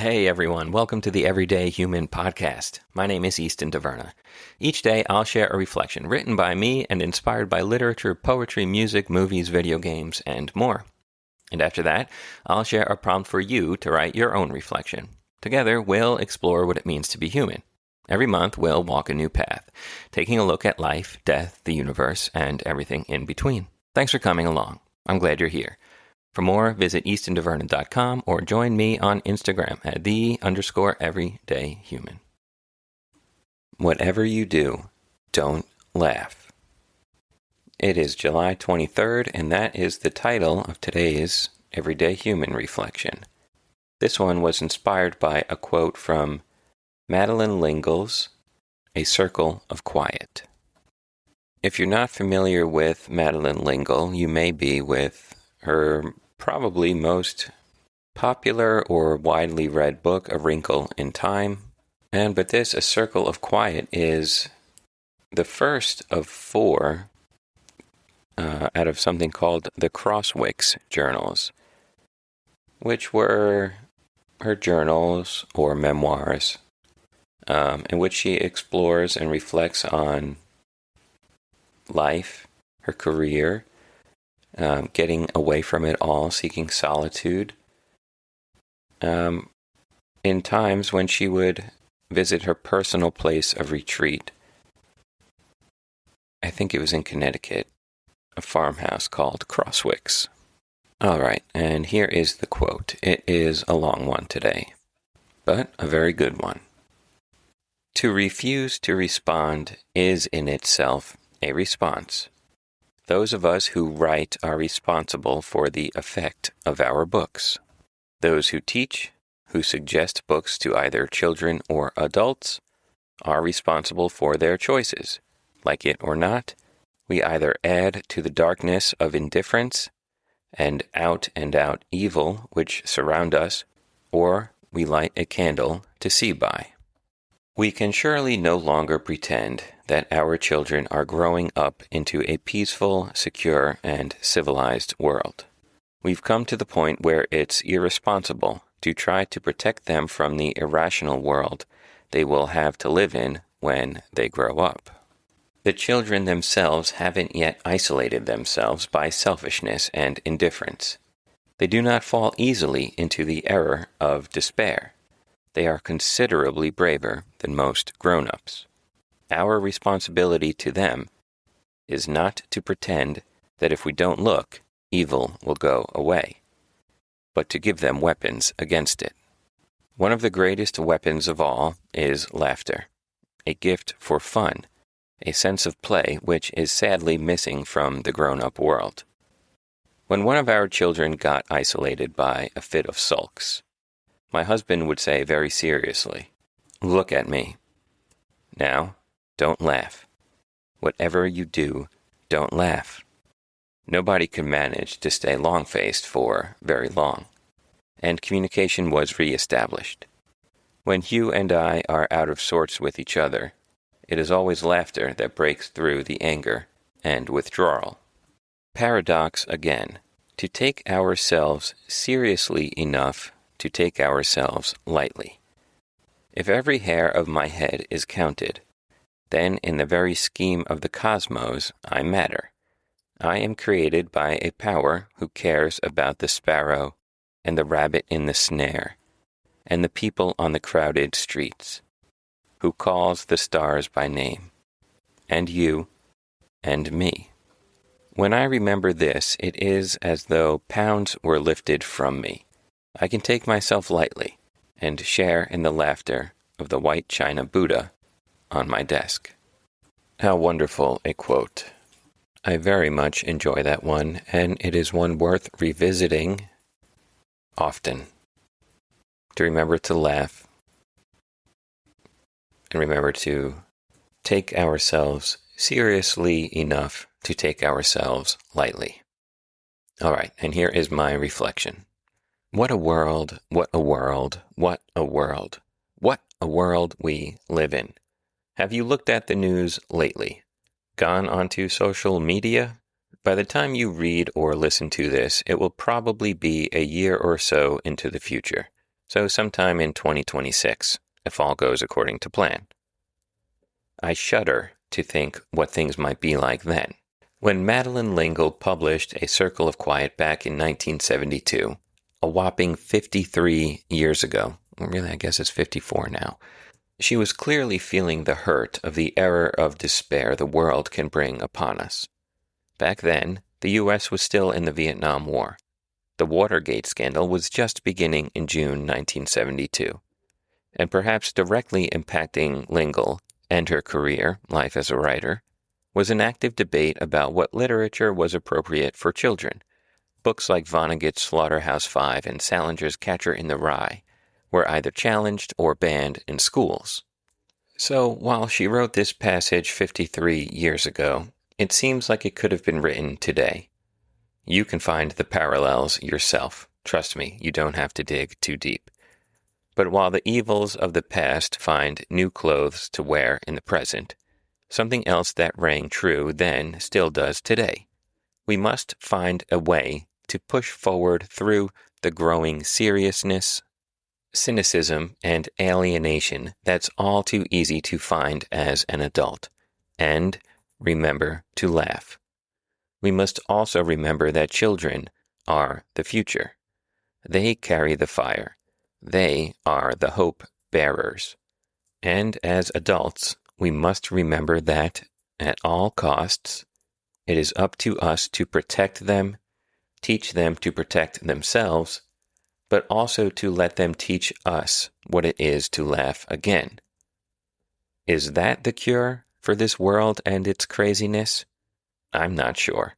Hey everyone, welcome to the Everyday Human Podcast. My name is Easton Taverna. Each day I'll share a reflection written by me and inspired by literature, poetry, music, movies, video games, and more. And after that, I'll share a prompt for you to write your own reflection. Together, we'll explore what it means to be human. Every month, we'll walk a new path, taking a look at life, death, the universe, and everything in between. Thanks for coming along. I'm glad you're here. For more, visit eastontaverna.com or join me on Instagram at _everydayhuman. Whatever you do, don't laugh. It is July 23rd, and that is the title of today's Everyday Human Reflection. This one was inspired by a quote from Madeleine L'Engle's A Circle of Quiet. If you're not familiar with Madeleine L'Engle, you may be with her probably most popular or widely read book, A Wrinkle in Time. But this, A Circle of Quiet, is the first of four out of something called the Crosswicks Journals, which were her journals or memoirs in which she explores and reflects on life, her career, getting away from it all, seeking solitude, in times when she would visit her personal place of retreat. I think it was in Connecticut, a farmhouse called Crosswicks. All right, and here is the quote. It is a long one today, but a very good one. To refuse to respond is in itself a response. Those of us who write are responsible for the effect of our books. Those who teach, who suggest books to either children or adults, are responsible for their choices. Like it or not, we either add to the darkness of indifference and out evil which surround us, or we light a candle to see by. We can surely no longer pretend that our children are growing up into a peaceful, secure, and civilized world. We've come to the point where it's irresponsible to try to protect them from the irrational world they will have to live in when they grow up. The children themselves haven't yet isolated themselves by selfishness and indifference. They do not fall easily into the error of despair. They are considerably braver than most grown-ups. Our responsibility to them is not to pretend that if we don't look, evil will go away, but to give them weapons against it. One of the greatest weapons of all is laughter, a gift for fun, a sense of play which is sadly missing from the grown-up world. When one of our children got isolated by a fit of sulks, my husband would say very seriously, "Look at me. Now, don't laugh. Whatever you do, don't laugh." Nobody could manage to stay long-faced for very long, and communication was re-established. When Hugh and I are out of sorts with each other, it is always laughter that breaks through the anger and withdrawal. Paradox again, to take ourselves seriously enough to take ourselves lightly. If every hair of my head is counted, then in the very scheme of the cosmos I matter. I am created by a power who cares about the sparrow and the rabbit in the snare, and the people on the crowded streets, who calls the stars by name, and you, and me. When I remember this, it is as though pounds were lifted from me. I can take myself lightly and share in the laughter of the white china Buddha on my desk. How wonderful a quote. I very much enjoy that one, and it is one worth revisiting often. To remember to laugh and remember to take ourselves seriously enough to take ourselves lightly. All right, and here is my reflection. What a world, what a world, what a world. What a world we live in. Have you looked at the news lately? Gone onto social media? By the time you read or listen to this, it will probably be a year or so into the future. so sometime in 2026, if all goes according to plan. I shudder to think what things might be like then. When Madeleine L'Engle published A Circle of Quiet back in 1972, a whopping 53 years ago, really I guess it's 54 now, she was clearly feeling the hurt of the error of despair the world can bring upon us. Back then, the U.S. was still in the Vietnam War. The Watergate scandal was just beginning in June 1972, and perhaps directly impacting L'Engle and her career, life as a writer, was an active debate about what literature was appropriate for children. Books like Vonnegut's Slaughterhouse-Five and Salinger's Catcher in the Rye were either challenged or banned in schools. So while she wrote this passage 53 years ago, it seems like it could have been written today. You can find the parallels yourself. Trust me, you don't have to dig too deep. But while the evils of the past find new clothes to wear in the present, something else that rang true then still does today. We must find a way to push forward through the growing seriousness, cynicism, and alienation that's all too easy to find as an adult. And remember to laugh. We must also remember that children are the future. They carry the fire. They are the hope bearers. And as adults, we must remember that, at all costs, it is up to us to protect them, teach them to protect themselves, but also to let them teach us what it is to laugh again. Is that the cure for this world and its craziness? I'm not sure.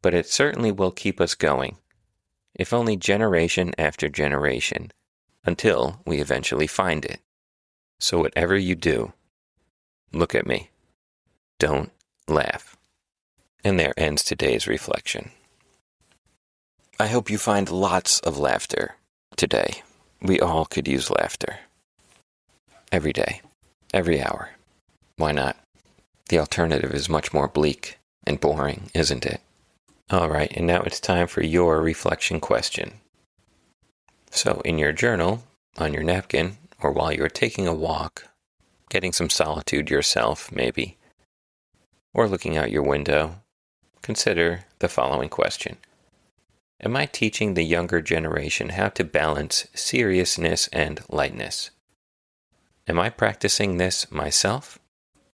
But it certainly will keep us going, if only generation after generation, until we eventually find it. So whatever you do, look at me. Don't laugh. And there ends today's reflection. I hope you find lots of laughter today. We all could use laughter. Every day. Every hour. Why not? The alternative is much more bleak and boring, isn't it? All right, and now it's time for your reflection question. So in your journal, on your napkin, or while you're taking a walk, getting some solitude yourself, maybe, or looking out your window, consider the following question. Am I teaching the younger generation how to balance seriousness and lightness? Am I practicing this myself?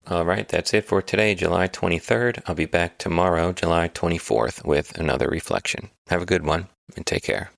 All right, that's it for today, July 23rd. I'll be back tomorrow, July 24th, with another reflection. Have a good one, and take care.